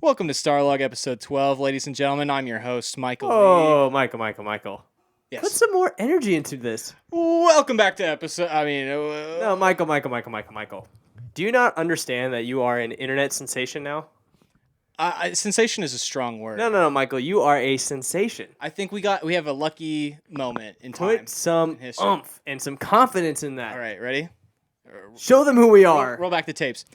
Welcome to Starlog episode 12, ladies and gentlemen. I'm your host, Michael Oh, Lee. Michael. Yes. Put some more energy into this. Welcome back to episode. No, Michael. Do you not understand that you are an internet sensation now? Sensation is a strong word. No, Michael. You are a sensation. I think we have a lucky moment in time. Put some oomph and some confidence in that. All right, ready? Show them who we are. Roll back the tapes.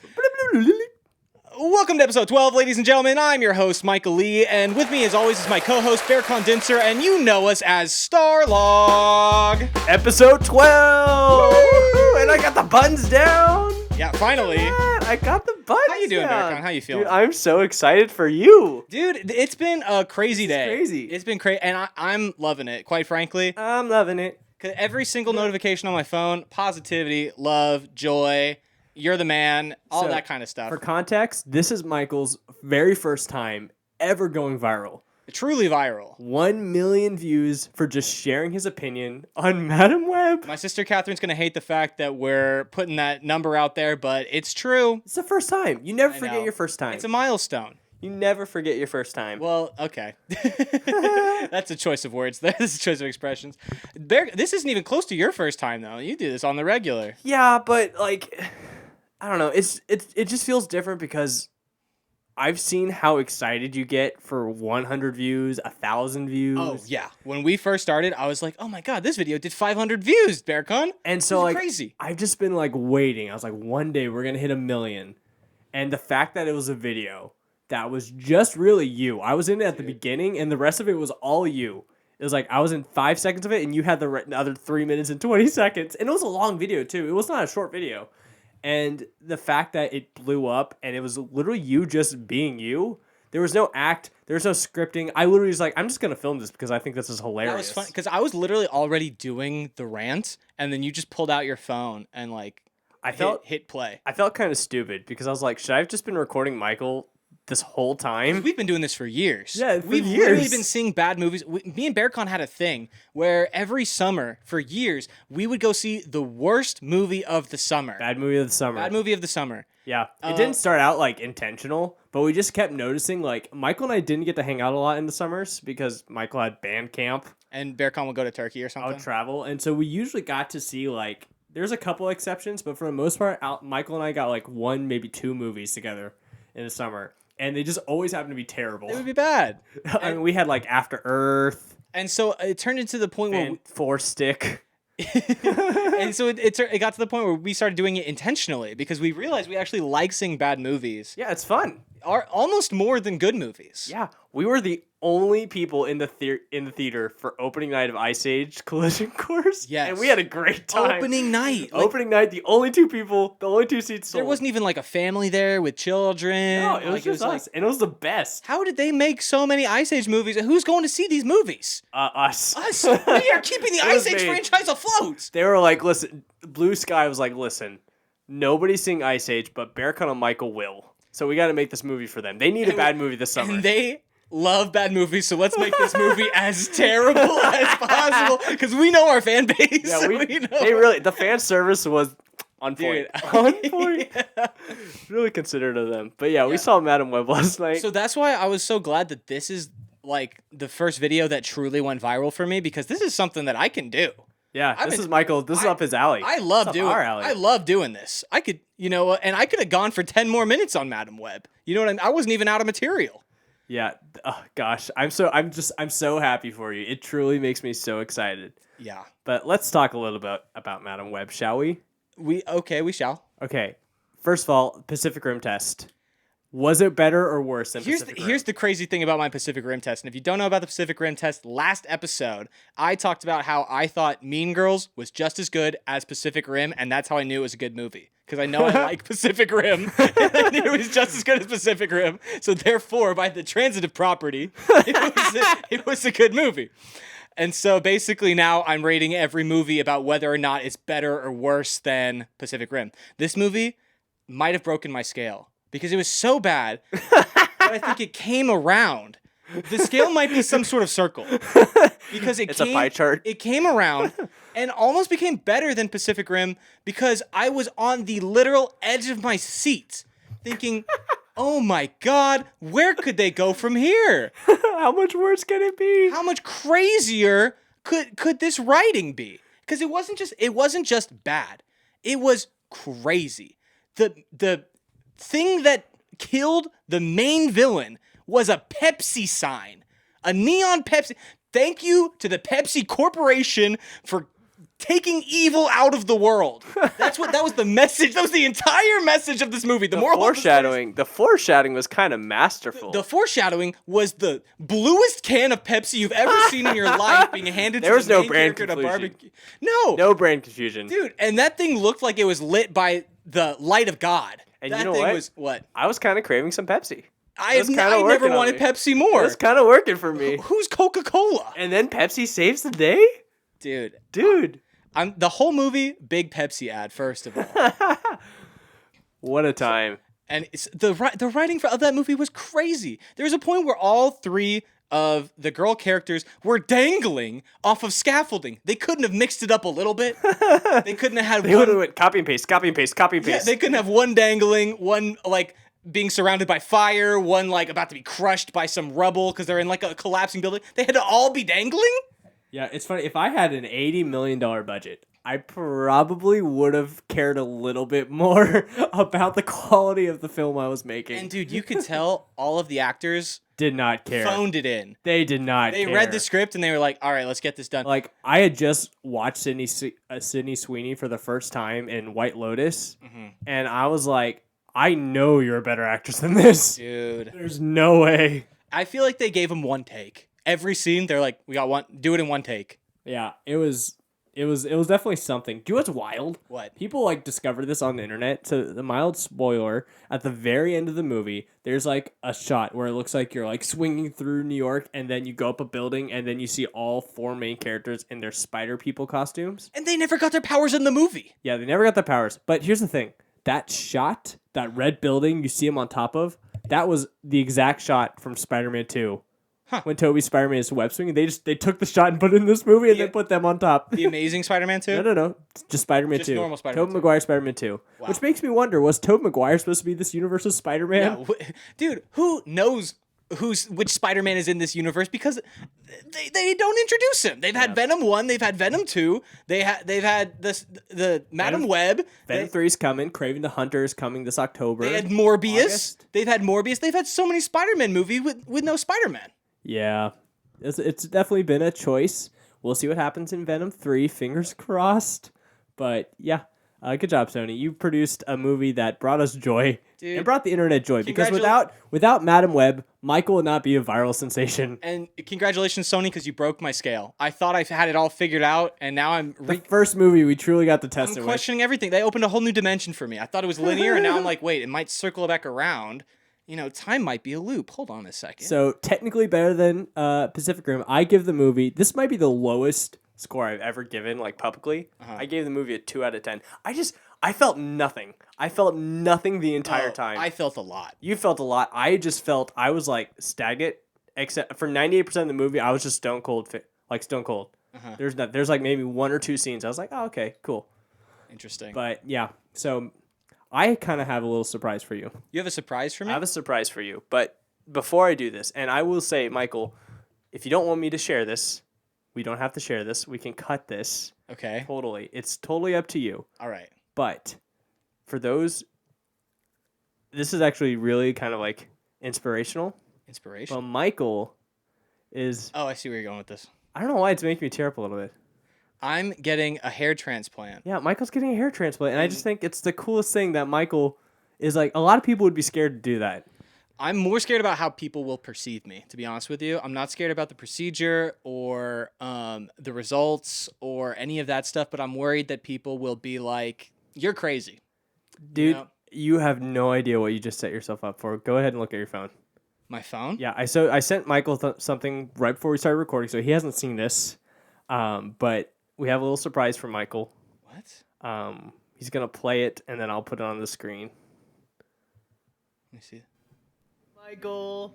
Welcome to episode 12, ladies and gentlemen. I'm your host, Michael Lee, and with me, as always, is my co-host, Berkan and you know us as Starlog. Episode 12! Woo! And I got the buttons down! Yeah, finally. Yeah, I got the buttons How you doing, down. Berkan? How you feeling? Dude, I'm so excited for you. Dude, it's been a crazy day. Crazy. It's been crazy, and I'm loving it, quite frankly. I'm loving it. 'Cause every single notification on my phone, positivity, love, joy, you're the man, all So, that kind of stuff. For context, this is Michael's very first time ever going viral. Truly viral. 1 million views for just sharing his opinion on Madam Web. My sister Catherine's going to hate the fact that we're putting that number out there, but it's true. It's the first time. You never I forget know. your first time. It's a milestone. You never forget your first time. Well, okay. That's a choice of words. That's a choice of expressions. This isn't even close to your first time, though. You do this on the regular. Yeah, but like, I don't know. It just feels different because I've seen how excited you get for 100 views, 1,000 views. Oh, yeah. When we first started, I was like, oh my God, this video did 500 views, Berkan. And so This is like, crazy. I've just been like waiting. I was like, one day we're gonna hit 1 million, and the fact that it was a video that was just really you. I was in it at the beginning, and the rest of it was all you. It was like I was in 5 seconds of it, and you had the other 3 minutes and 20 seconds, and it was a long video too. It was not a short video, and the fact that it blew up, and it was literally you just being you. There was no act. There was no scripting. I literally was like, I'm just gonna film this because I think this is hilarious. That was fun because I was literally already doing the rant, and then you just pulled out your phone and like hit play. I felt kind of stupid because I was like, should I have just been recording Michael this whole time? We've been doing this for years. Yeah, for we've years. literally been seeing bad movies. Me and Berkan had a thing where every summer for years we would go see the worst movie of the summer. Bad movie of the summer. Bad movie of the summer. Yeah. It didn't start out like intentional, but we just kept noticing like Michael and I didn't get to hang out a lot in the summers because Michael had band camp. And Berkan would go to Turkey or I something. would travel. And so we usually got to see like, there's a couple exceptions, but for the most part, Michael and I got like 1, maybe 2 movies together in the summer. And they just always happen to be terrible. It would be bad. I mean, we had like After Earth. And so it turned into the point where... Four Stick. And so it got to the point where we started doing it intentionally because we realized we actually like seeing bad movies. Yeah, it's fun. Almost more than good movies. Yeah, we were the only people in the theater for opening night of Ice Age Collision Course. Yes. And we had a great time. Opening night. Opening night, the only 2 people, the only 2 seats sold. There wasn't even like a family there with children. No, it was just us. And it was the best. How did they make so many Ice Age movies? Who's going to see these movies? Us. Us. We are keeping the It Ice was Age me. franchise afloat. They were like, listen, Blue Sky was like, listen, nobody's seeing Ice Age, but Berkan and Michael will. So we got to make this movie for them. They need a bad movie this summer. And they love bad movies, so let's make this movie as terrible as possible because we know our fan base. Yeah, we know. the fan service was on point. Dude. On point. Yeah. Really considerate of them. But yeah, we saw Madam Web last night. So that's why I was so glad that this is like the first video that truly went viral for me because this is something that I can do. Yeah, this is Michael. This is up his alley. I love doing our alley. I love doing this. I could, and I could have gone for 10 more minutes on Madam Web. You know what I mean? I wasn't even out of material. Yeah. Oh gosh, I'm so happy for you. It truly makes me so excited. Yeah. But let's talk a little bit about Madam Web, shall we? We shall. Okay. First of all, Pacific Rim test. Was it better or worse than Pacific Rim? Here's the crazy thing about my Pacific Rim test. And if you don't know about the Pacific Rim test, last episode, I talked about how I thought Mean Girls was just as good as Pacific Rim, and that's how I knew it was a good movie. Because I know I like Pacific Rim, and I knew it was just as good as Pacific Rim. So therefore, by the transitive property, it was a good movie. And so basically now I'm rating every movie about whether or not it's better or worse than Pacific Rim. This movie might have broken my scale. Because it was so bad, but I think it came around. The scale might be some sort of circle. Because it's a pie chart. It came around and almost became better than Pacific Rim because I was on the literal edge of my seat thinking, Oh my God, where could they go from here? How much worse can it be? How much crazier could this writing be? Because it wasn't just bad. It was crazy. The thing that killed the main villain was a Pepsi sign. A neon Pepsi. Thank you to the Pepsi Corporation for taking evil out of the world. That was the message. That was the entire message of this movie. The moral foreshadowing. The foreshadowing was kind of masterful. The foreshadowing was the bluest can of Pepsi you've ever seen in your life being handed to the main character at a barbecue. No brand confusion. Dude, and that thing looked like it was lit by the light of God. And that you know thing what? was what? I was kind of craving some Pepsi. I never wanted Pepsi more. It was kind of working for me. Who's Coca-Cola? And then Pepsi saves the day? Dude. The whole movie, big Pepsi ad, first of all. What a time. And the writing of that movie was crazy. There was a point where all three of the girl characters were dangling off of scaffolding. They couldn't have mixed it up a little bit. They couldn't have had They would have went copy and paste, copy and paste, copy and paste. Yeah, they couldn't have one dangling, one like being surrounded by fire, one like about to be crushed by some rubble because they're in like a collapsing building. They had to all be dangling? Yeah, it's funny. If I had an $80 million budget, I probably would have cared a little bit more about the quality of the film I was making. And dude, you could tell all of the actors did not care. Phoned it in. They did not care. They read the script and they were like, all right, let's get this done. Like, I had just watched Sydney Sweeney for the first time in White Lotus, and I was like, I know you're a better actress than this. Dude. There's no way. I feel like they gave him one take. Every scene, they're like, we got one, do it in one take. Yeah, it was definitely something. Do you know what's wild? What? People like discovered this on the internet. So the mild spoiler, at the very end of the movie, there's like a shot where it looks like you're like swinging through New York and then you go up a building and then you see all four main characters in their spider people costumes. And they never got their powers in the movie. Yeah, they never got their powers. But here's the thing. That shot, that red building you see them on top of, that was the exact shot from Spider-Man 2. Huh. When Tobey Spider-Man is web swinging, they took the shot and put it in this movie and then put them on top. The Amazing Spider-Man 2? No. Just Spider-Man 2. Just normal Spider-Man 2. Tobey Maguire Spider-Man 2. Wow. Which makes me wonder, was Tobey Maguire supposed to be this universe's Spider-Man? Yeah. Dude, who knows which Spider-Man is in this universe? Because they don't introduce him. They've had Venom 1, they've had Venom 2, they've had the Madam Web. Venom 3's coming, Kraven the Hunter is coming this October. They had Morbius. August. They've had Morbius. They've had so many Spider-Man movies with no Spider-Man. Yeah. It's definitely been a choice. We'll see what happens in Venom 3. Fingers crossed. But yeah, good job, Sony. You produced a movie that brought us joy. Dude, and brought the internet joy. Because without Madam Web, Michael would not be a viral sensation. And congratulations, Sony, because you broke my scale. I thought I had it all figured out, and now I'm... the first movie we truly got to test it with. I'm questioning everything. They opened a whole new dimension for me. I thought it was linear, and now I'm like, wait, it might circle back around. You know, time might be a loop. Hold on a second. So, technically better than Pacific Rim. I give the movie... This might be the lowest score I've ever given, like, publicly. I gave the movie a 2 out of 10. I felt nothing. I felt nothing the entire time. I felt a lot. You felt a lot. I just felt... I was, like, stagnant. Except for 98% of the movie, I was just stone cold. Stone cold. There's, like, maybe 1 or 2 scenes. I was like, oh, okay, cool. Interesting. But, yeah. So... I kind of have a little surprise for you. You have a surprise for me? I have a surprise for you. But before I do this, and I will say, Michael, if you don't want me to share this, we don't have to share this. We can cut this. Okay. Totally. It's totally up to you. All right. But for those, this is actually really kind of like inspirational. Inspiration? Well, Michael is... Oh, I see where you're going with this. I don't know why it's making me tear up a little bit. I'm getting a hair transplant. Yeah, Michael's getting a hair transplant, and I just think it's the coolest thing that Michael is like. A lot of people would be scared to do that. I'm more scared about how people will perceive me, to be honest with you. I'm not scared about the procedure or the results or any of that stuff, but I'm worried that people will be like, you're crazy. Dude, you have no idea what you just set yourself up for. Go ahead and look at your phone. My phone? Yeah, I sent Michael something right before we started recording, so he hasn't seen this. But we have a little surprise for Michael. What? He's going to play it, and then I'll put it on the screen. Let me see. Michael,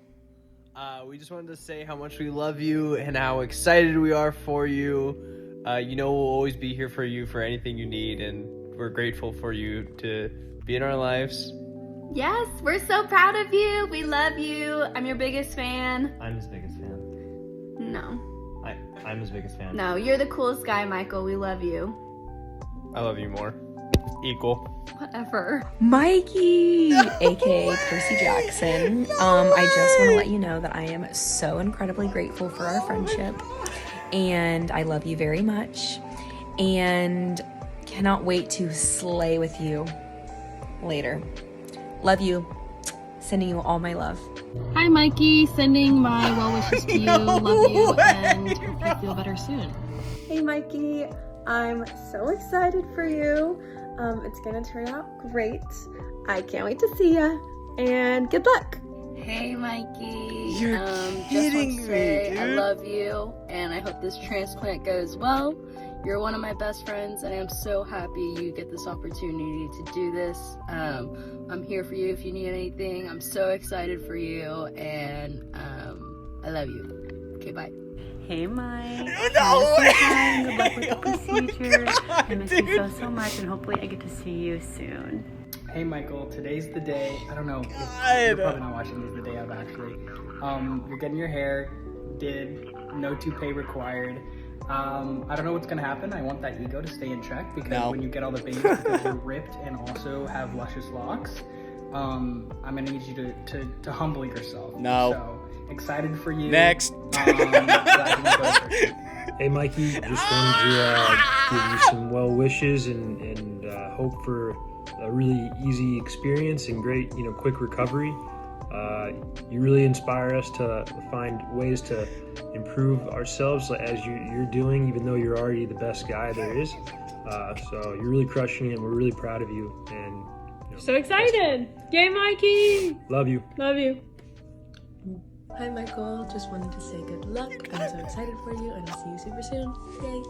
we just wanted to say how much we love you and how excited we are for you. You know we'll always be here for you for anything you need, and we're grateful for you to be in our lives. Yes, we're so proud of you. We love you. I'm your biggest fan. I'm his biggest fan. No. I'm his biggest fan. No, you're the coolest guy, Michael. We love you. I love you more. Equal. Whatever. Mikey, aka Percy Jackson. I just want to let you know that I am so incredibly grateful for our friendship, and I love you very much, and cannot wait to slay with you later. Love you. Sending you all my love. Hi, Mikey. Sending my well wishes to you. Love you, and hope you feel better soon. Hey Mikey, I'm so excited for you. It's gonna turn out great. I can't wait to see ya, and good luck. Hey, Mikey. You're kidding just want to say me, I dude. love you, and I hope this transplant goes well. You're one of my best friends, and I'm so happy you get this opportunity to do this. I'm here for you if you need anything. I'm so excited for you, and I love you. Okay, bye. Hey, Mike. No way. Good luck with the procedure. God, I miss dude. you so much, and hopefully I get to see you soon. Hey Michael, today's the day. I don't know. God. You're probably not watching this the day of actually. You're getting your hair did, no toupee required. I don't know what's gonna happen. I want that ego to stay in check because No. when you get all the bangs because you're ripped and also have luscious locks, I'm gonna need you to humble yourself. No. So excited for you. Next. Glad you can go first. Hey Mikey, just wanted to give you some well wishes and hope for a really easy experience and great, quick recovery. You really inspire us to find ways to improve ourselves as you're doing, even though you're already the best guy there is. So you're really crushing it, and we're really proud of you. And So excited! Yay, Mikey! love you. Love you. Hi Michael, just wanted to say good luck. I'm so excited for you and I'll see you super soon. Yay!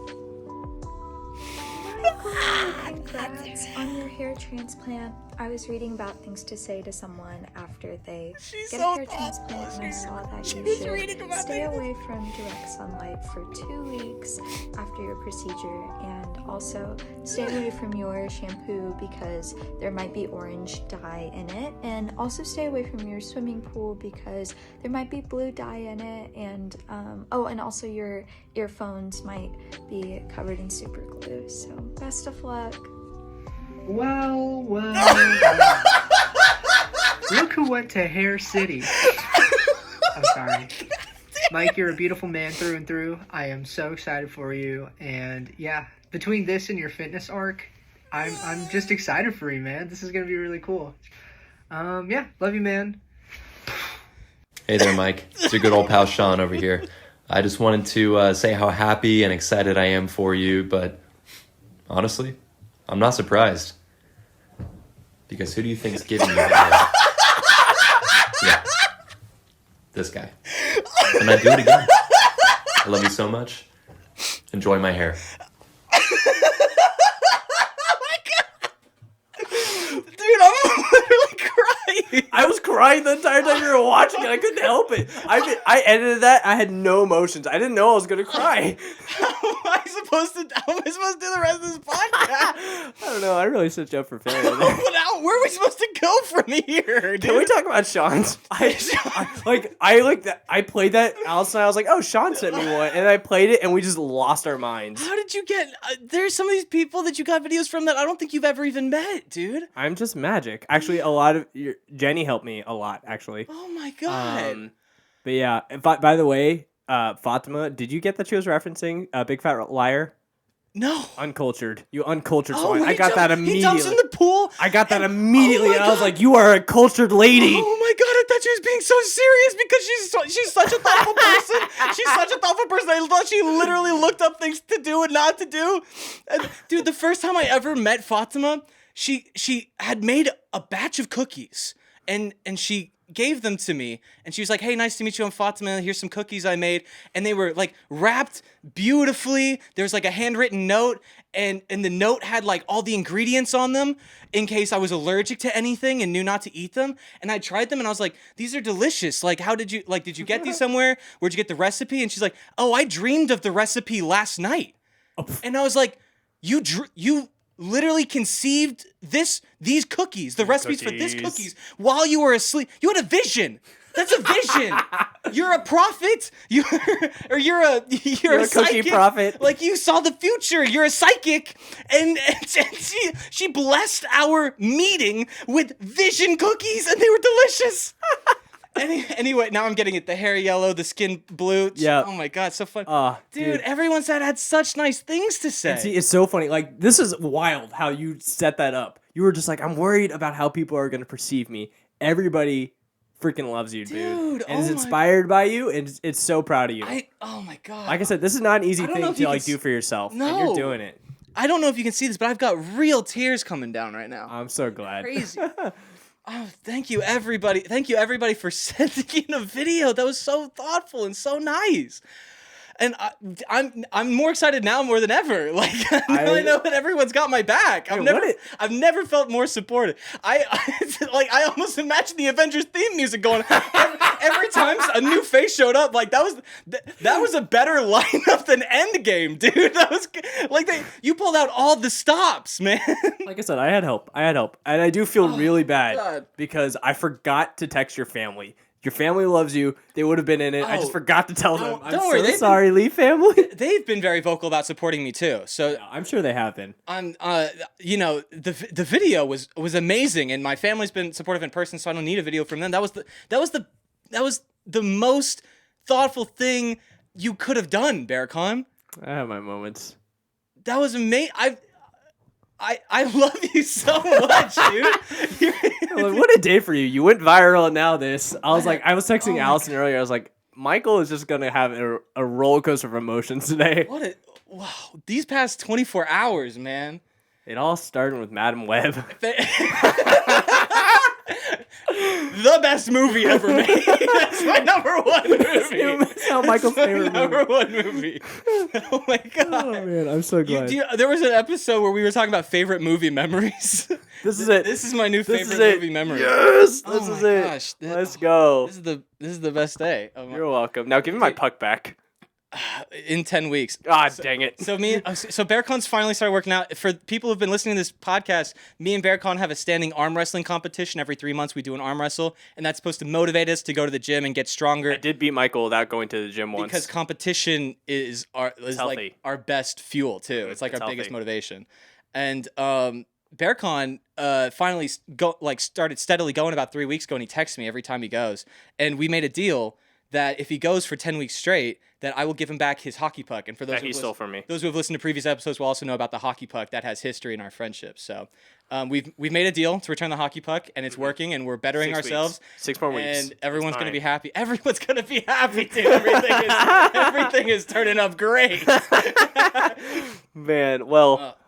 Congrats on your hair transplant. I was reading about things to say to someone after they get a hair transplant, and I saw that you should stay away from direct sunlight for 2 weeks after your procedure, and also stay away from your shampoo because there might be orange dye in it, and also stay away from your swimming pool because there might be blue dye in it, and and also your earphones might be covered in super glue. So best of luck. Well. Look who went to Hair City. I'm sorry. Mike, you're a beautiful man through and through. I am so excited for you. And yeah, between this and your fitness arc, I'm just excited for you, man. This is going to be really cool. Yeah, love you, man. Hey there, Mike. It's your good old pal Sean over here. I just wanted to say how happy and excited I am for you, but honestly, I'm not surprised. Because who do you think's giving you that? Yeah. This guy. And I do it again. I love you so much. Enjoy my hair. Dude, I'm literally crying. I was crying the entire time you were watching it. I couldn't help it. I edited that. I had no emotions. I didn't know I was gonna cry. How am I supposed to do the rest of this podcast? I don't know. I really set you up for failure. But now, where are we supposed to go from here, dude? Can we talk about Sean's? I played that. Alice and I was like, "Oh, Sean sent me one," and I played it, and we just lost our minds. How did you get? There's some of these people that you got videos from that I don't think you've ever even met, dude. I'm just magic. Actually, a lot of Jenny helped me a lot. Actually. Oh my god. But yeah. By the way, Fatima, did you get that she was referencing Big Fat Liar? No. Uncultured. You uncultured Oh, swine. I got that He immediately. jumps in the pool. I got that immediately. Oh my and I was God. like, "You are a cultured lady." Oh my god, I thought she was being so serious because she's such a thoughtful person. She's such a thoughtful person. I thought she literally looked up things to do and not to do. And, dude, the first time I ever met Fatima, she had made a batch of cookies and she gave them to me, and she was like, "Hey, nice to meet you, I'm Fatima. Here's some cookies I made." And they were like wrapped beautifully. There was like a handwritten note, and the note had like all the ingredients on them in case I was allergic to anything and knew not to eat them. And I tried them, and I was like, "These are delicious. Like, how did you get these somewhere? Where'd you get the recipe?" And she's like, "Oh, I dreamed of the recipe last night." And I was like, "You literally conceived these cookies, the recipes for this cookies. cookies, while you were asleep. You had a vision. That's a vision. You're a prophet. You're a cookie psychic. prophet. Like you saw the future. You're a psychic, and she blessed our meeting with vision cookies, and they were delicious. Anyway, now I'm getting it. The hair yellow, the skin blue. Yeah. Oh my god, so fun. Dude. Everyone said had such nice things to say. And see, it's so funny. Like, this is wild how you set that up. You were just like, I'm worried about how people are going to perceive me. Everybody freaking loves you, dude. And is inspired by you, and it's so proud of you. Oh my god. Like I said, this is not an easy I don't know thing if you to like can do for yourself. No. And you're doing it. I don't know if you can see this, but I've got real tears coming down right now. I'm so glad. Crazy. Oh, thank you, everybody. Thank you, everybody, for sending in a video. That was so thoughtful and so nice. And I'm more excited now more than ever. Like now I know that everyone's got my back. I've never felt more supported. I almost imagine the Avengers theme music going every time a new face showed up. Like that was a better lineup than Endgame, dude. That was like you pulled out all the stops, man. Like I said, I had help, and I do feel really bad God. because I forgot to text your family. Your family loves you. They would have been in it. I just forgot to tell them. I'm don't worry, so sorry, Lee family. They've been very vocal about supporting me too. So I'm sure they have been. The video was amazing, and my family's been supportive in person, so I don't need a video from them. That was the most thoughtful thing you could have done, Berkan. I have my moments. That was amazing. I love you so much, dude. Like, what a day for you. You went viral and now this. I was texting Allison earlier. I was like, Michael is just going to have a roller coaster of emotions today. Wow. These past 24 hours, man. It all started with Madam Web. The best movie ever made. That's my number one movie. That's how Michael's favorite number one movie. Oh my god. Oh man, I'm so glad. There was an episode where we were talking about favorite movie memories. This is it. This is my new favorite movie memory. Yes, this is it. Gosh, Let's go. This is the best day. You're welcome. Now give me my puck back. In 10 weeks. Dang it. So Berkan's finally started working out. For people who've been listening to this podcast, me and Berkan have a standing arm wrestling competition. Every 3 months we do an arm wrestle, and that's supposed to motivate us to go to the gym and get stronger. I did beat Michael without going to the gym once. Because competition is like our best fuel too. It's like our biggest motivation. And Berkan finally started steadily going about 3 weeks ago, and he texts me every time he goes. And we made a deal that if he goes for 10 weeks straight, that I will give him back his hockey puck. And for those that he stole from me. Those who have listened to previous episodes will also know about the hockey puck that has history in our friendship. So we've made a deal to return the hockey puck, and it's working, and we're bettering 6 ourselves. weeks. 6 more weeks. And everyone's going to be happy. Everyone's going to be happy, dude. Everything is turning up great. Man, well,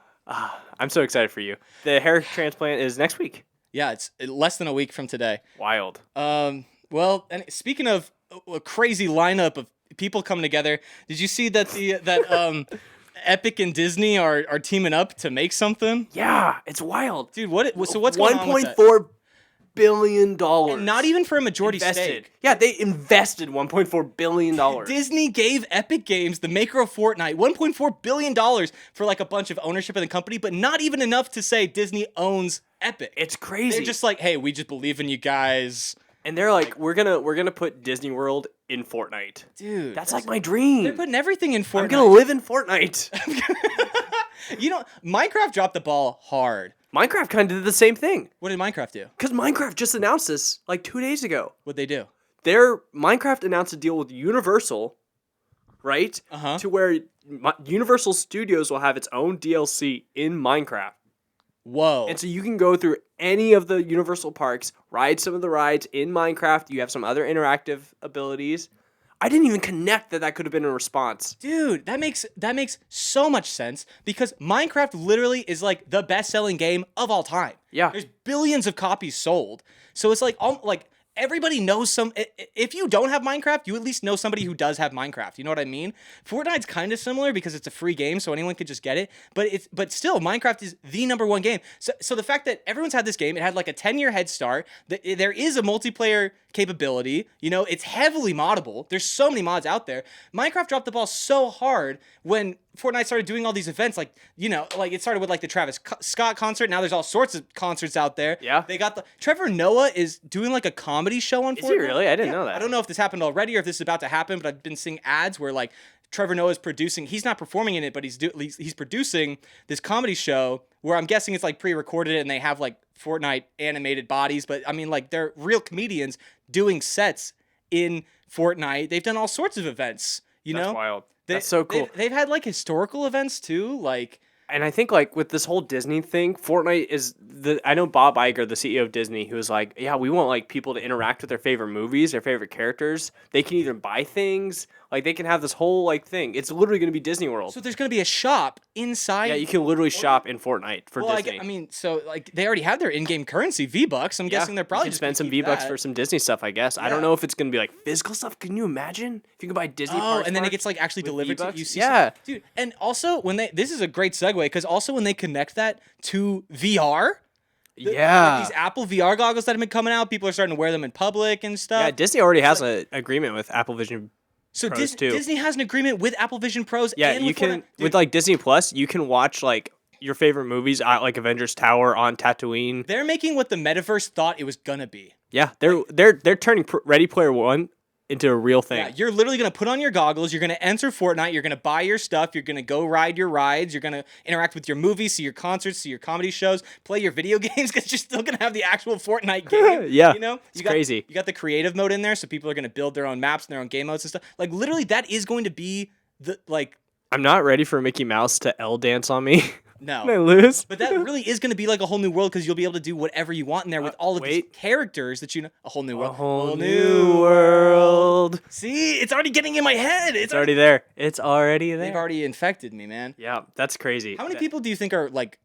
I'm so excited for you. The hair transplant is next week. Yeah, it's less than a week from today. Wild. Well, and speaking of a crazy lineup of people coming together, did you see that Epic and Disney are teaming up to make something? Yeah, it's wild, dude. So what's going on with that? $1.4 billion. And not even for a majority stake. Yeah, they invested $1.4 billion. Disney gave Epic Games, the maker of Fortnite, $1.4 billion for like a bunch of ownership in the company, but not even enough to say Disney owns Epic. It's crazy. They're just like, hey, we just believe in you guys. And they're like, we're gonna put Disney World in Fortnite. Dude, that's like my dream. They're putting everything in Fortnite. I'm gonna live in Fortnite. Minecraft dropped the ball hard. Minecraft kind of did the same thing. What did Minecraft do? Because Minecraft just announced this like 2 days ago. What'd they do? Minecraft announced a deal with Universal, right? To where Universal Studios will have its own DLC in Minecraft. Whoa. And so you can go through any of the Universal parks, ride some of the rides in Minecraft. You have some other interactive abilities. I didn't even connect that could have been a response. Dude, that makes so much sense because Minecraft literally is like the best-selling game of all time. Yeah. There's billions of copies sold. So it's like everybody knows if you don't have Minecraft, you at least know somebody who does have Minecraft. You know what I mean? Fortnite's kind of similar because it's a free game, so anyone could just get it. But still, Minecraft is the number one game. So the fact that everyone's had this game, it had like a 10-year head start. There is a multiplayer capability. You know, it's heavily moddable. There's so many mods out there. Minecraft dropped the ball so hard when Fortnite started doing all these events, like, you know, like it started with like the Travis Scott concert. Now there's all sorts of concerts out there. Yeah. They got Trevor Noah is doing like a comedy show on Fortnite. Is he really? I didn't know that. I don't know if this happened already or if this is about to happen, but I've been seeing ads where like Trevor Noah is producing. He's not performing in it, but he's producing this comedy show where I'm guessing it's like pre-recorded and they have like Fortnite animated bodies. But I mean, like they're real comedians doing sets in Fortnite. They've done all sorts of events. You know, That's wild. That's so cool. They've had like historical events too, like. And I think like with this whole Disney thing, Fortnite is I know Bob Iger, the CEO of Disney, who was like, yeah, we want like people to interact with their favorite movies, their favorite characters. They can either buy things, like they can have this whole like thing. It's literally going to be Disney World. So there's going to be a shop inside. Yeah, you can literally shop in Fortnite for Disney. I mean, so like they already have their in-game currency V-Bucks. I'm guessing they're probably you can just spend some gonna keep V-Bucks that. for some Disney stuff, I guess. I don't know if it's going to be like physical stuff. Can you imagine if you can buy Disney? And then it gets like actually delivered to you. Yeah, dude. And also this is a great segue because also when they connect that to VR. Like these Apple VR goggles that have been coming out, people are starting to wear them in public and stuff. Yeah, Disney already has an agreement with Apple Vision. So Pros too. Disney has an agreement with Apple Vision Pros. Yeah, and you with can with like Disney Plus, you can watch like your favorite movies, like Avengers Tower on Tatooine. They're making what the metaverse thought it was gonna be. Yeah, they're turning Ready Player One into a real thing. Yeah, you're literally gonna put on your goggles. You're gonna enter Fortnite. You're gonna buy your stuff. You're gonna go ride your rides. You're gonna interact with your movies, see your concerts, see your comedy shows, play your video games because you're still gonna have the actual Fortnite game. Yeah, you know, it's crazy. You got the creative mode in there, so people are gonna build their own maps and their own game modes and stuff. Like literally, that is going to be the like. I'm not ready for Mickey Mouse to L dance on me. No. I lose. But that really is going to be like a whole new world because you'll be able to do whatever you want in there with all of these characters that you know. A whole new world. A whole new world. See, it's already getting in my head. It's already there. It's already there. They've already infected me, man. Yeah, that's crazy. How many people do you think are like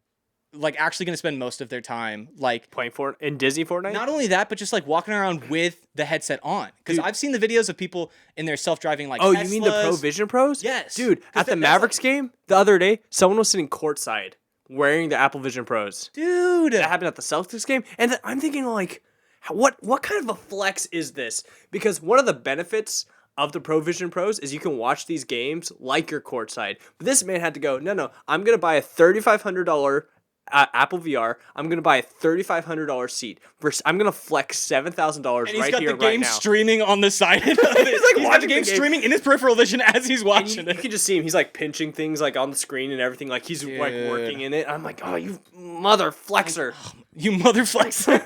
actually going to spend most of their time like playing in Disney Fortnite? Not only that, but just like walking around with the headset on. Because I've seen the videos of people in their self-driving like. Oh, Teslas. you mean the Pro Vision Pros? Yes, dude. At the Mavericks game the other day, someone was sitting courtside wearing the Apple Vision Pros. Dude, that happened at the Celtics game, and I'm thinking like, what kind of a flex is this? Because one of the benefits of the Pro Vision Pros is you can watch these games like you're courtside. But this man had to go, no, I'm gonna buy a $3,500 Apple VR. I'm gonna buy a $3,500 seat. I'm gonna flex $7,000 right here, right now. He's got the game streaming on the side. He's got the game streaming in his peripheral vision as he's watching it. You can just see him. He's like pinching things like on the screen and everything. Like he's like working in it. I'm like, oh, you mother flexer. You mother flexer.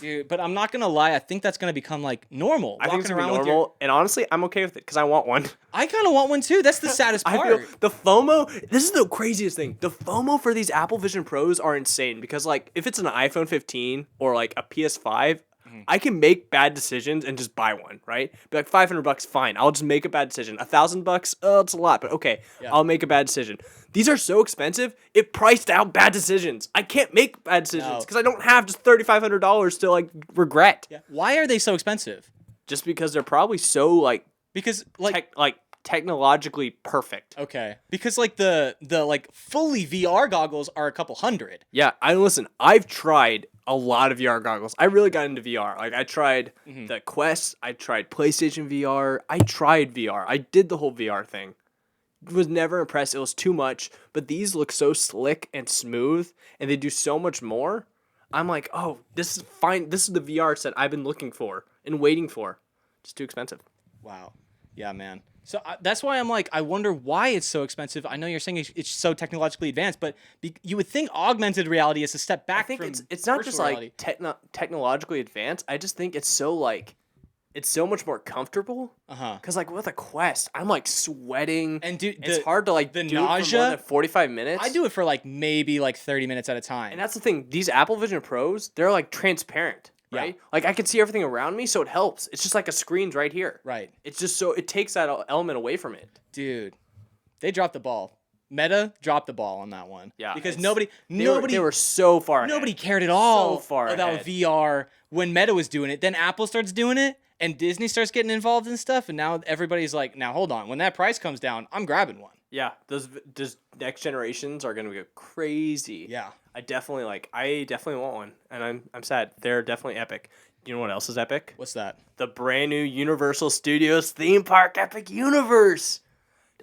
Dude, but I'm not gonna lie. I think that's gonna become like normal. I think it's gonna be normal, and honestly, I'm okay with it because I want one. I kind of want one too. That's the saddest part. I feel the FOMO. This is the craziest thing. The FOMO for these Apple Vision Pros are insane because like if it's an iPhone 15 or like a PS5. I can make bad decisions and just buy one, right? Be like $500, fine. I'll just make a bad decision. $1,000, oh, it's a lot, but okay, I'll make a bad decision. These are so expensive; it priced out bad decisions. I can't make bad decisions because I don't have just $3,500 to like regret. Yeah. Why are they so expensive? Just because they're probably so like like technologically perfect. Okay, because like the like fully VR goggles are a couple hundred. Yeah, I've tried a lot of VR goggles. I really got into VR. Like I tried the Quest, I tried PlayStation VR, I tried VR. I did the whole VR thing. Was never impressed. It was too much, but these look so slick and smooth and they do so much more. I'm like, "Oh, this is fine. This is the VR set I've been looking for and waiting for." It's too expensive. Wow. Yeah, man. So that's why I'm like, I wonder why it's so expensive. I know you're saying it's so technologically advanced, but you would think augmented reality is a step back. I think it's not just like technologically advanced. I just think it's so much more comfortable. Because like with a Quest, I'm like sweating, and dude, it's hard to like the do nausea. It for more than 45 minutes. I do it for like maybe like 30 minutes at a time. And that's the thing. These Apple Vision Pros, they're like transparent. Right? Like I can see everything around me, so it helps. It's just like a screen's right here. Right. It's just so it takes that element away from it. Dude, they dropped the ball. Meta dropped the ball on that one. Yeah. Because they were so far ahead. Nobody cared at all about VR when Meta was doing it. Then Apple starts doing it and Disney starts getting involved in stuff, and now everybody's like, now hold on. When that price comes down, I'm grabbing one. Yeah. Those next generations are gonna go crazy. Yeah. I definitely want one, and I'm sad. They're definitely epic. You know what else is epic? What's that? The brand new Universal Studios theme park Epic Universe.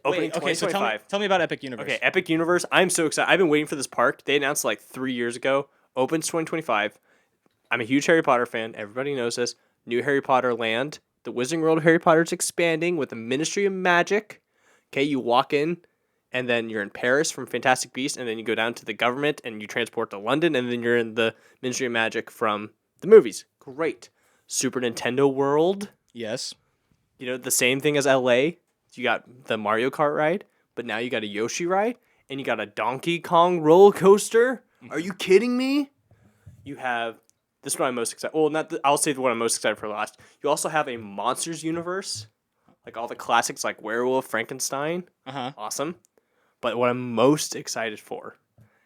Opening Wait, okay, so 2025. tell me about Epic Universe. Okay, Epic Universe. I'm so excited. I've been waiting for this park. They announced like 3 years ago. Opens 2025. I'm a huge Harry Potter fan. Everybody knows this. New Harry Potter land. The Wizarding World of Harry Potter is expanding with the Ministry of Magic. Okay, you walk in, and then you're in Paris from Fantastic Beasts, and then you go down to the government, and you transport to London, and then you're in the Ministry of Magic from the movies. Great. Super Nintendo World. Yes. You know, the same thing as LA. You got the Mario Kart ride, but now you got a Yoshi ride, and you got a Donkey Kong roller coaster. Are you kidding me? You have, this is what I'm most excited. Well, I'll say the one I'm most excited for last. You also have a Monsters universe, like all the classics, like Werewolf, Frankenstein. Awesome. But what I'm most excited for,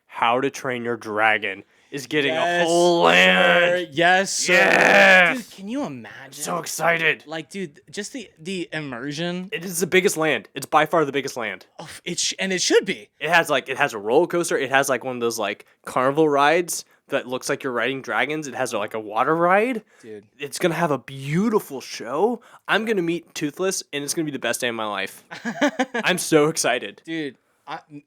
How to Train Your Dragon, is getting a whole land. Yes, sir. Yes. Dude, can you imagine? So excited. Like, dude, just the immersion. It is the biggest land. It's by far the biggest land. Oh, it should be. It has a roller coaster. It has like one of those like carnival rides that looks like you're riding dragons. It has like a water ride. Dude. It's gonna have a beautiful show. I'm gonna meet Toothless, and it's gonna be the best day of my life. I'm so excited. Dude,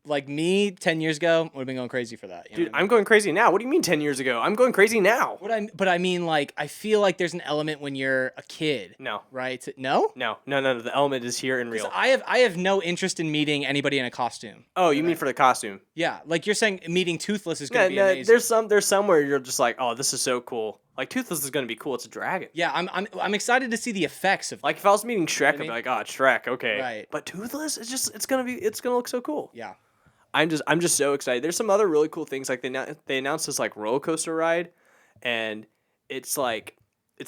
like me 10 years ago would have been going crazy for that. Dude, I'm going crazy now. What do you mean 10 years ago? I'm going crazy now. But I mean, like, I feel like there's an element when you're a kid. No. Right? No? No. The element is here in real. I have no interest in meeting anybody in a costume. Oh, you mean for the costume? Yeah, like you're saying meeting Toothless is going to be amazing. There's somewhere you're just like, oh, this is so cool. Like Toothless is going to be cool. It's a dragon. Yeah, I'm excited to see the effects of. Like if I was meeting Shrek, I'd be like, oh, Shrek, okay. Right. But Toothless, it's gonna look so cool. Yeah. I'm just so excited. There's some other really cool things. Like they announced this like roller coaster ride, and it's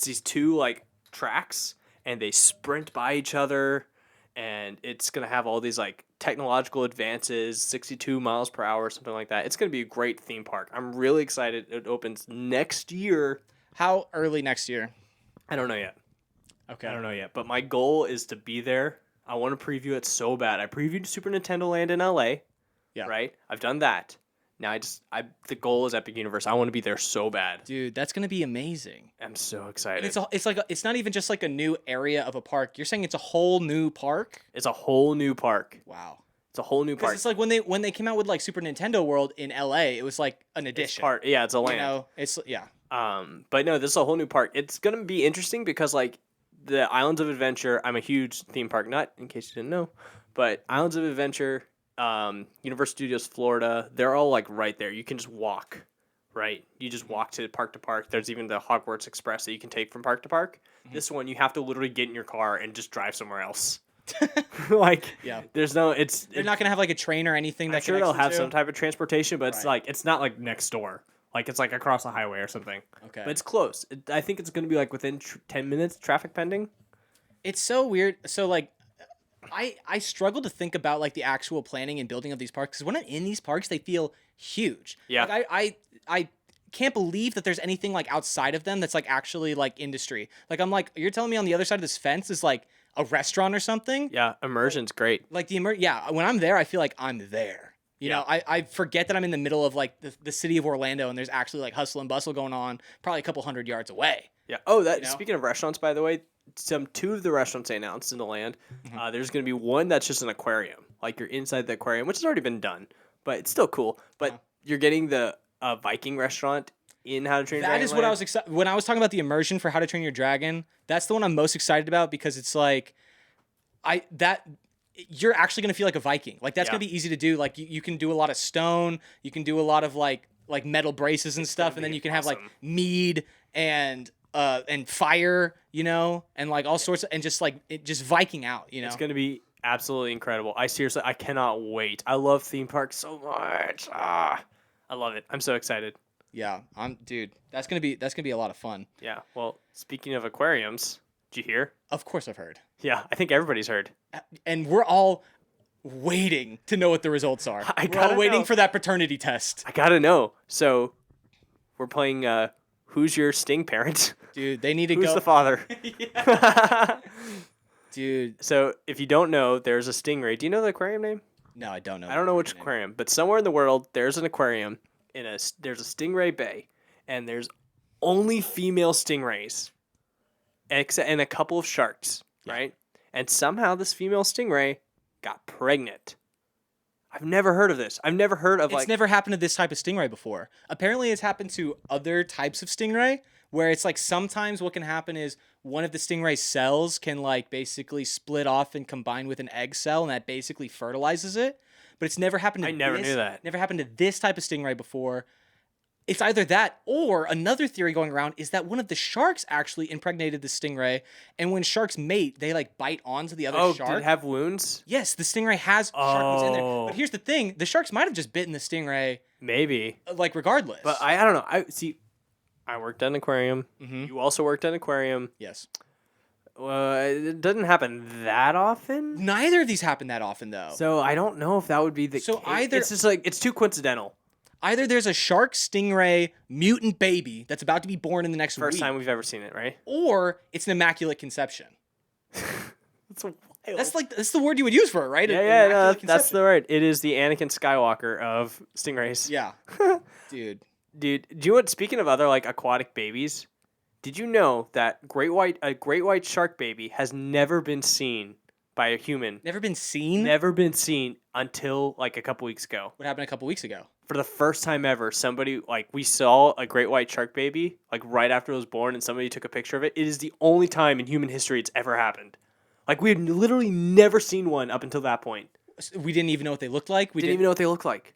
these two like tracks, and they sprint by each other, and it's gonna have all these like technological advances, 62 miles per hour, something like that. It's gonna be a great theme park. I'm really excited. It opens next year. How early next year? I don't know yet. Okay. I don't know yet. But my goal is to be there. I want to preview it so bad. I previewed Super Nintendo Land in LA. Yeah. Right? I've done that. Now the goal is Epic Universe. I want to be there so bad. Dude, that's gonna be amazing. I'm so excited. It's not even just like a new area of a park. You're saying it's a whole new park? It's a whole new park. Wow. It's a whole new park. It's like when they came out with like Super Nintendo World in LA, it was like an addition. It's a land. You know, it's yeah. But no, this is a whole new park. It's gonna be interesting because like the Islands of Adventure, I'm a huge theme park nut, in case you didn't know. But Islands of Adventure, Universal Studios Florida, they're all like right there. You can just walk, right? You just walk to park. There's even the Hogwarts Express that you can take from park to park. Mm-hmm. This one, you have to literally get in your car and just drive somewhere else. Like, yeah, there's no, they're not gonna have like a train or anything. I'm sure they'll have some type of transportation, but it's not like next door. Like it's like across the highway or something. Okay, but it's close. I think it's gonna be like within 10 minutes, traffic pending. It's so weird. So like, I struggle to think about like the actual planning and building of these parks because when I'm in these parks, they feel huge. Yeah, like, I can't believe that there's anything like outside of them that's like actually like industry. Like I'm like, you're telling me on the other side of this fence is like a restaurant or something? Yeah, immersion's great. Like yeah, when I'm there, I feel like I'm there. You know, I forget that I'm in the middle of like the city of Orlando and there's actually like hustle and bustle going on probably a couple hundred yards away. Yeah. Oh, speaking of restaurants, by the way, two of the restaurants they announced in the land, there's going to be one that's just an aquarium. Like you're inside the aquarium, which has already been done, but it's still cool. But you're getting the Viking restaurant in How to Train Your Dragon. That is what I was excited when I was talking about the immersion for How to Train Your Dragon. That's the one I'm most excited about because it's like you're actually going to feel like a Viking. Like that's going to be easy to do. Like you can do a lot of stone, you can do a lot of like metal braces and stuff, and then you can have like mead and fire, you know, and like all sorts of, and just like just Viking out, you know. It's going to be absolutely incredible. I cannot wait. I love theme parks so much. I love it. I'm so excited. Yeah, dude. That's gonna be a lot of fun. Yeah. Well, speaking of aquariums, did you hear? Of course, I've heard. Yeah, I think everybody's heard. And we're all waiting to know what the results are. We're all waiting for that paternity test. I gotta know. So, we're playing. Who's your Sting parent? Dude, they need to Who's go. the father? Dude. So, if you don't know, there's a stingray. Do you know the aquarium name? No, I don't know. I don't know which aquarium, but somewhere in the world, there's an aquarium. There's a stingray bay, and there's only female stingrays, and a couple of sharks, right? And somehow this female stingray got pregnant. I've never heard of this. I've never heard of It's never happened to this type of stingray before. Apparently, it's happened to other types of stingray where it's like sometimes what can happen is one of the stingray cells can like basically split off and combine with an egg cell, and that basically fertilizes it. But it's never happened to I never knew that. Never happened to this type of stingray before. It's either that or another theory going around is that one of the sharks actually impregnated the stingray, and when sharks mate, they like bite onto the other shark. Did it have wounds? Yes, the stingray has shark wounds in there. Oh. But here's the thing: the sharks might have just bitten the stingray, Maybe. like regardless. But I don't know. I worked at an aquarium. Mhm. You also worked at an aquarium. Yes. It doesn't happen that often. Neither of these happen that often, though. So I don't know if that would be the So case. either- It's just like, it's too coincidental. Either there's a shark stingray mutant baby that's about to be born in the next First week, time we've ever seen it, right? or it's an immaculate conception. That's wild. That's the word you would use for it, right? Yeah, An yeah, immaculate that's conception. the word. It is the Anakin Skywalker of stingrays. Yeah, dude. Dude, do you know what? Speaking of other like aquatic babies, did you know that a great white shark baby has never been seen by a human? Never been seen. Never been seen until like a couple weeks ago. What happened a couple weeks ago? For the first time ever, somebody we saw a great white shark baby like right after it was born, and somebody took a picture of it. It is the only time in human history it's ever happened. Like we had literally never seen one up until that point. We didn't even know what they looked like. We didn't even know what they looked like.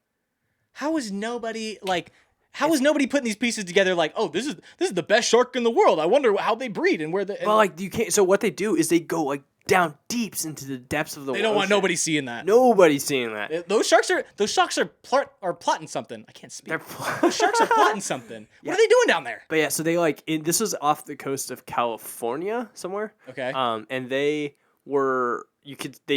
How is nobody like? How is nobody putting these pieces together? Like, oh, this is the best shark in the world. I wonder how they breed and where the. Well, like you can't. So what they do is they go like down deeps into the depths of the. They don't want nobody seeing that. Nobody's seeing that. Those sharks are plotting something. I can't speak. Those sharks are plotting something. What are they doing down there? But yeah, so they this was off the coast of California somewhere. Okay. And they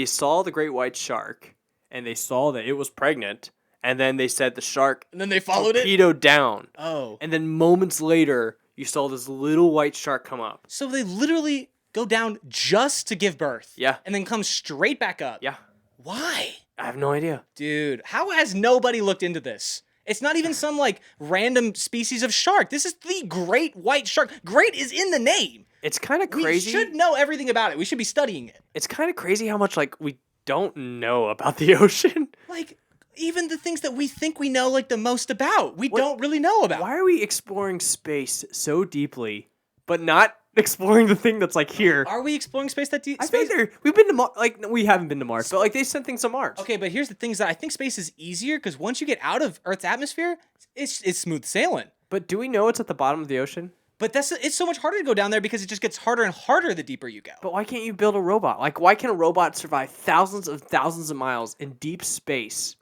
saw the great white shark, and they saw that it was pregnant, and then they said the shark. And then they followed it. Torpedoed down. Oh. And then moments later, you saw this little white shark come up. So they literally go down just to give birth. Yeah. And then come straight back up. Yeah. Why? I have no idea. Dude, how has nobody looked into this? It's not even some like random species of shark. This is the great white shark. Great is in the name. It's kind of crazy. We should know everything about it. We should be studying it. It's kind of crazy how much like we don't know about the ocean. Like even the things that we think we know like the most about, we don't really know about. Why are we exploring space so deeply, but not exploring the thing that's like here? Are we exploring space that deep? I think we've been to Mars. Like we haven't been to Mars, but like they sent things to Mars. Okay, but here's the thing: is that I think space is easier because once you get out of Earth's atmosphere, it's smooth sailing. But do we know it's at the bottom of the ocean? But it's so much harder to go down there because it just gets harder and harder the deeper you go. But why can't you build a robot? Like why can a robot survive thousands of miles in deep space,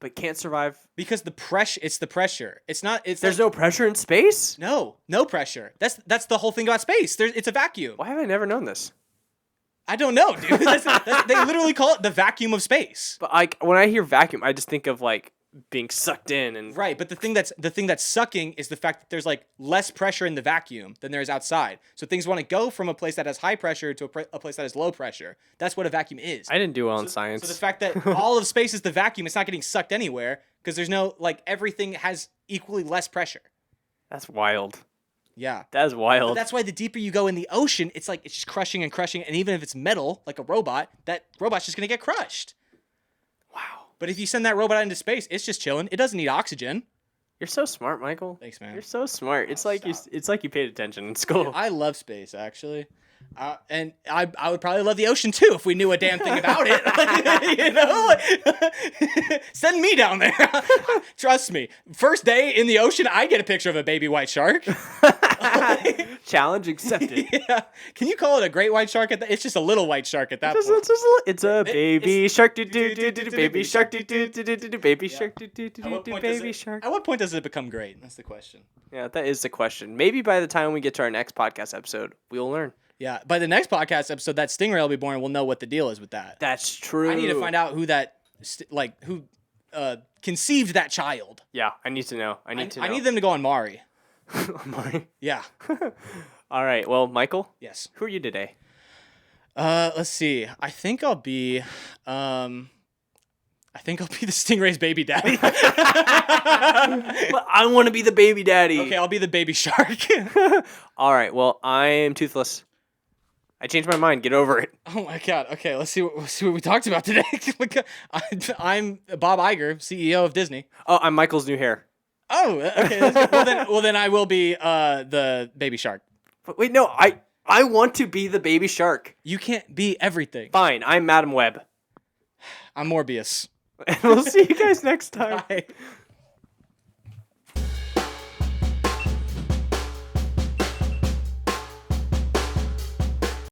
but can't survive? Because it's the pressure. It's not. There's no pressure in space. No pressure. That's the whole thing about space. It's a vacuum. Why have I never known this? I don't know, dude. They literally call it the vacuum of space. But like when I hear vacuum, I just think of like being sucked in and right. But the thing that's sucking is the fact that there's like less pressure in the vacuum than there is outside. So things want to go from a place that has high pressure to a place that has low pressure. That's what a vacuum is. I didn't do well in science. So the fact that all of space is the vacuum, it's not getting sucked anywhere because there's no like everything has equally less pressure. That's wild. Yeah. That is wild. But that's why the deeper you go in the ocean, it's like it's just crushing and crushing. And even if it's metal, like a robot, that robot's just going to get crushed. Wow. But if you send that robot out into space, it's just chilling. It doesn't need oxygen. You're so smart, Michael. Thanks, man. You're so smart. It's like you paid attention in school. I love space, actually. And I would probably love the ocean too if we knew a damn thing about it. You know, send me down there. Trust me. First day in the ocean, I get a picture of a baby white shark. Challenge accepted. Yeah. Can you call it a great white shark? It's just a little white shark at that point. It's a baby shark. Baby shark. Baby shark. Baby shark. At what point does it become great? That's the question. Yeah, that is the question. Maybe by the time we get to our next podcast episode, we'll learn. Yeah, by the next podcast episode, that stingray will be born. We'll know what the deal is with that. That's true. I need to find out who who conceived that child. Yeah, I need to know. I need them to go on Mari. Mari? Yeah. All right. Well, Michael. Yes. Who are you today? Let's see. I think I'll be the stingray's baby daddy. But I want to be the baby daddy. Okay, I'll be the baby shark. All right. Well, I am Toothless. I changed my mind. Get over it. Oh my god. Okay, let's see what we talked about today. I'm Bob Iger, CEO of Disney. Oh, I'm Michael's new hair. Oh, okay. That's good. Well then I will be the baby shark. But wait, no, I want to be the baby shark. You can't be everything. Fine, I'm Madam Web. I'm Morbius. And we'll see you guys next time. Bye.